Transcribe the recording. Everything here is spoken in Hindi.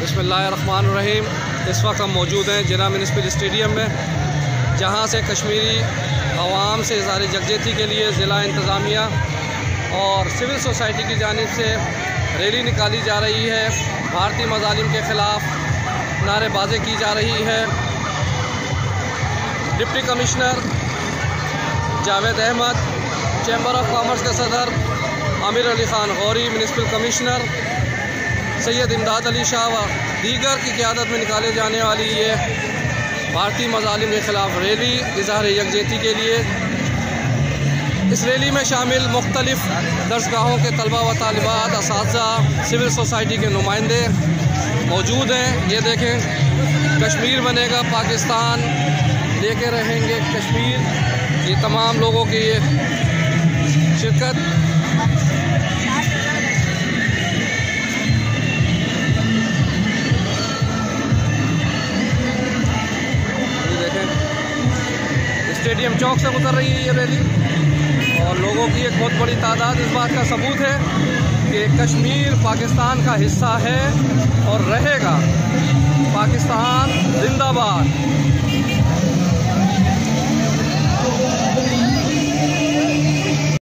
बिस्मिल्लाहिर्रहमानिर्रहीम। इस वक्त हम मौजूद हैं जिला म्यूनिसिपल स्टेडियम में, जहां से कश्मीरी अवाम से इज़हार यकजहती के लिए ज़िला इंतज़ामिया और सिविल सोसाइटी की जानिब से रैली निकाली जा रही है। भारतीय मज़ालिम के ख़िलाफ़ नारेबाजी की जा रही है। Deputy commissioner Javed Ahmed, chamber of commerce के सदर आमिर अली ख़ान गौरी, म्यूनिसिपल कमिश्नर सैयद इमदाद अली शाह व दीगर की क़यादत में निकाले जाने वाली ये भारतीय मज़ालिम के ख़िलाफ़ रैली इज़हार यकजहती के लिए। इस रैली में शामिल मुख्तलिफ़ दर्सगाहों के तलबा व तालिबात, असातिज़ा, सिविल सोसाइटी के नुमाइंदे मौजूद हैं। ये देखें, कश्मीर बनेगा पाकिस्तान, लेके रहेंगे कश्मीर, ये तमाम लोगों की ये शिरकत। स्टेडियम चौक से गुजर रही है ये रैली और लोगों की एक बहुत बड़ी तादाद इस बात का सबूत है कि कश्मीर पाकिस्तान का हिस्सा है और रहेगा। पाकिस्तान जिंदाबाद।